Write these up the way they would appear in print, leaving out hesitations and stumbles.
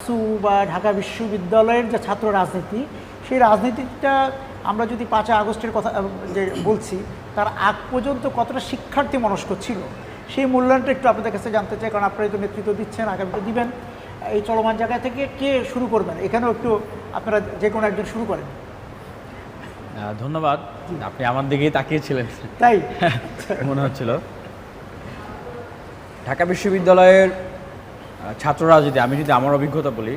বা ঢাকা বিশ্ববিদ্যালয়ের যে ছাত্র রাজনীতি, সেই রাজনীতিটা আমরা যদি 5 আগস্টের কথা যে বলছি, তার আগ পর্যন্ত কতটা শিক্ষার্থী মনস্ক ছিল, সেই মূল্যায়নটা একটু আপনাদের কাছে জানতে চাই। কারণ আপনারা তো নেতৃত্ব দিচ্ছেন, আগামীতে দিবেন। এই চলমান জায়গা থেকে কে শুরু করবেন? এখানেও একটু আপনারা যে কোনো একজন শুরু করেন। ধন্যবাদ। আপনি আমার দিকেই তাকিয়েছিলেন, তাই মনে হচ্ছিল। ঢাকা বিশ্ববিদ্যালয়ের ছাত্র রাজনীতি, আমি যদি আমার অভিজ্ঞতা বলি,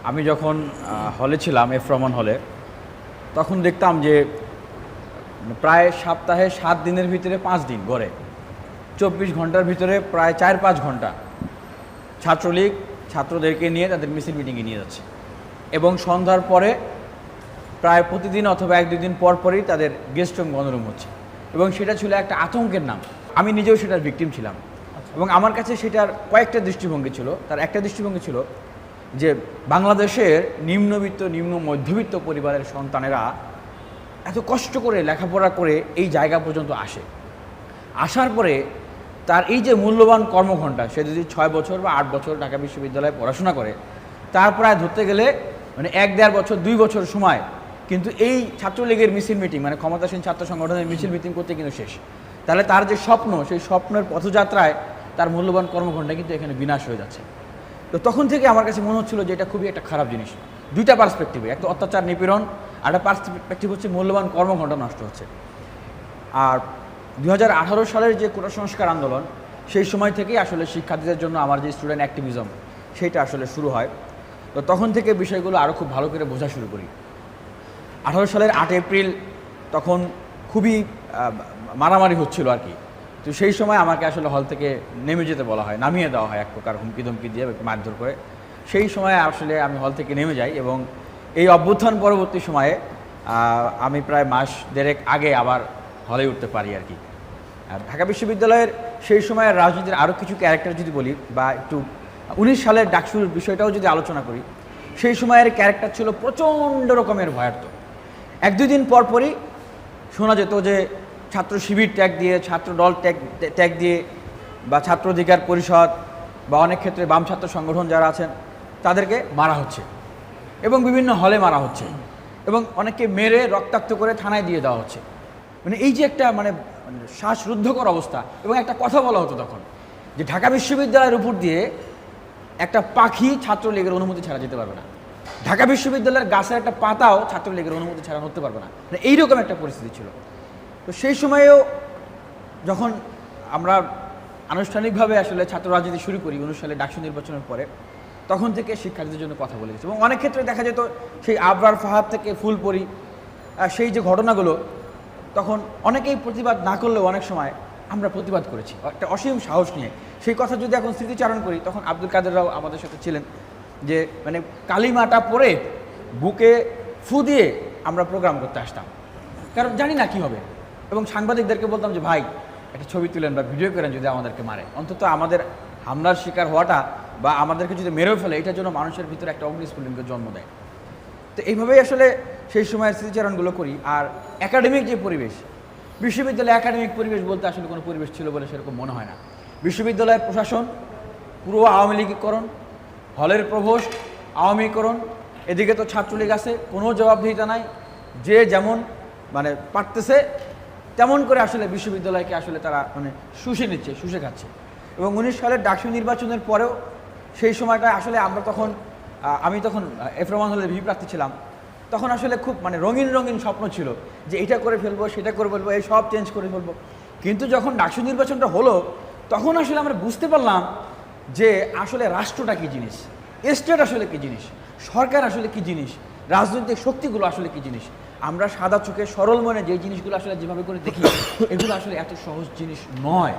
আমি যখন হলে ছিলাম, এফ রহমান হলে, তখন দেখতাম যে প্রায় সপ্তাহে 7 দিনের ভিতরে 5 দিন গড়ে 24 ঘন্টার ভিতরে প্রায় 4-5 ঘন্টা ছাত্রলীগ ছাত্রদেরকে নিয়ে তাদের মিছিল মিটিংয়ে নিয়ে যাচ্ছে, এবং সন্ধ্যার পরে প্রায় প্রতিদিন অথবা 1-2 দিন পর পরই তাদের গেস্ট রুম গণরুম হচ্ছে, এবং সেটা ছিল একটা আতঙ্কের নাম। আমি নিজেও সেটার ভিকটিম ছিলাম, এবং আমার কাছে সেটার কয়েকটা দৃষ্টিভঙ্গি ছিল। তার একটা দৃষ্টিভঙ্গি ছিল যে বাংলাদেশের নিম্নবিত্ত নিম্ন মধ্যবিত্ত পরিবারের সন্তানেরা এত কষ্ট করে লেখাপড়া করে এই জায়গা পর্যন্ত আসার পরে তার এই যে মূল্যবান কর্মঘণ্টা, সে যদি 6 বছর বা 8 বছর ঢাকা বিশ্ববিদ্যালয়ে পড়াশোনা করে, তার প্রায় ধরতে গেলে 1-1.5 বছর 2 বছর সময় কিন্তু এই ছাত্রলীগের মিছিল মিটিং, ক্ষমতাসীন ছাত্র সংগঠনের মিছিল মিটিং করতে কিন্তু শেষ। তাহলে তার যে স্বপ্ন, সেই স্বপ্নের পথযাত্রায় তার মূল্যবান কর্মঘণ্টা কিন্তু এখানে বিনাশ হয়ে যাচ্ছে। তো তখন থেকে আমার কাছে মনে হচ্ছিল যে এটা খুবই একটা খারাপ জিনিস। দুইটা পার্সপেক্টিভে, একটা অত্যাচার নিপীড়ন, আর একটা পার্সপেক্টিভ হচ্ছে মূল্যবান কর্মঘণ্টা নষ্ট হচ্ছে। আর 2018 সালের যে কোটা সংস্কার আন্দোলন, সেই সময় থেকেই আসলে শিক্ষার্থীদের জন্য আমার যে স্টুডেন্ট অ্যাক্টিভিজম, সেইটা আসলে শুরু হয়। তো তখন থেকে বিষয়গুলো আরও খুব ভালো করে বোঝা শুরু করি। 18 সালের 8 এপ্রিল তখন খুবই মারামারি হচ্ছিল আর কি। তো সেই সময় আমাকে আসলে হল থেকে নেমে যেতে বলা হয়, নামিয়ে দেওয়া হয় এক প্রকার হুমকি ধমকি দিয়ে, মারধর করে। সেই সময় আসলে আমি হল থেকে নেমে যাই, এবং এই অভ্যুত্থান পরবর্তী সময়ে আমি প্রায় মাস দেড়েক আগে আবার হলে উঠতে পারি আর কি। আর ঢাকা বিশ্ববিদ্যালয়ের সেই সময়ের রাজনীতির আরও কিছু ক্যারেক্টার যদি বলি, বা একটু 19 সালের ডাকসুর বিষয়টাও যদি আলোচনা করি, সেই সময়ের ক্যারেক্টার ছিল প্রচণ্ড রকমের ভয়ার্থ। 1-2 দিন পর পরই শোনা যেত যে ছাত্র শিবির ট্যাগ দিয়ে, ছাত্র দল ট্যাগ দিয়ে, বা ছাত্র অধিকার পরিষদ, বা অনেক ক্ষেত্রে বাম ছাত্র সংগঠন যারা আছেন তাদেরকে মারা হচ্ছে, এবং বিভিন্ন হলে মারা হচ্ছে, এবং অনেককে মেরে রক্তাক্ত করে থানায় দিয়ে দেওয়া হচ্ছে। এই যে একটা শ্বাসরুদ্ধকর অবস্থা। এবং একটা কথা বলা হতো তখন, যে ঢাকা বিশ্ববিদ্যালয়ের উপর দিয়ে একটা পাখি ছাত্রলীগের অনুমতি ছাড়া যেতে পারবে না, ঢাকা বিশ্ববিদ্যালয়ের গাছের একটা পাতাও ছাত্রলীগের অনুমতি ছাড়া নড়তে পারবে না। এইরকম একটা পরিস্থিতি ছিল। তো সেই সময়েও যখন আমরা আনুষ্ঠানিকভাবে আসলে ছাত্র রাজনীতি শুরু করি 19 সালে ডাকসু নির্বাচনের পরে, তখন থেকে শিক্ষার্থীদের জন্য কথা বলে গেছে। এবং অনেক ক্ষেত্রে দেখা যেত সেই আবরার ফাহাদ থেকে ফুলপরি, সেই যে ঘটনাগুলো, তখন অনেকেই প্রতিবাদ না করলেও অনেক সময় আমরা প্রতিবাদ করেছি একটা অসীম সাহস নিয়ে। সেই কথা যদি এখন স্মৃতিচারণ করি, তখন আব্দুল কাদেররাও আমাদের সাথে ছিলেন, যে কালিমাটা পরে বুকে ফু দিয়ে আমরা প্রোগ্রাম করতে আসতাম, কারণ জানি না কী হবে। এবং সাংবাদিকদেরকে বলতাম যে ভাই একটা ছবি তুলেন বা ভিডিও করেন, যদি আমাদেরকে মারে, অন্তত আমাদের হামলার শিকার হওয়াটা বা আমাদেরকে যদি মেরেও ফেলে, এটার জন্য মানুষের ভিতরে একটা অগ্নিস্ফুলিঙ্গের জন্ম দেয়। তো এইভাবেই আসলে সেই সময়ের স্মৃতিচারণগুলো করি। আর একাডেমিক যে পরিবেশ, বিশ্ববিদ্যালয়ে একাডেমিক পরিবেশ বলতে আসলে কোনো পরিবেশ ছিল বলে সেরকম মনে হয় না। বিশ্ববিদ্যালয়ের প্রশাসন পুরো আওয়ামী লীগীকরণ, হলের প্রভোস্ট আওয়ামীকরণ, এদিকে তো ছাত্রলীগ আছে, কোনো জবাবদিহিতা নাই, যে যেমন পারতেছে তেমন করে আসলে বিশ্ববিদ্যালয়কে আসলে তারা শুষে নিচ্ছে, শুষে খাচ্ছে। এবং 19 সালের ডাকসু নির্বাচনের পরেও সেই সময়টা আসলে আমরা তখন, আমি তখন এফ রহমান হলের ভিপি প্রার্থী ছিলাম, তখন আসলে খুব রঙিন রঙিন স্বপ্ন ছিল যে এটা করে ফেলবো, সেটা করে ফেলবো, এই সব চেঞ্জ করে ফেলবো। কিন্তু যখন ডাকসু নির্বাচনটা হলো, তখন আসলে আমরা বুঝতে পারলাম যে আসলে রাষ্ট্রটা কী জিনিস, স্টেট আসলে কী জিনিস, সরকার আসলে কী জিনিস, রাজনৈতিক শক্তিগুলো আসলে কী জিনিস। আমরা সাদা চোখে সরল মনে যে জিনিসগুলো আসলে যেভাবে করে দেখি, এগুলো আসলে এত সহজ জিনিস নয়।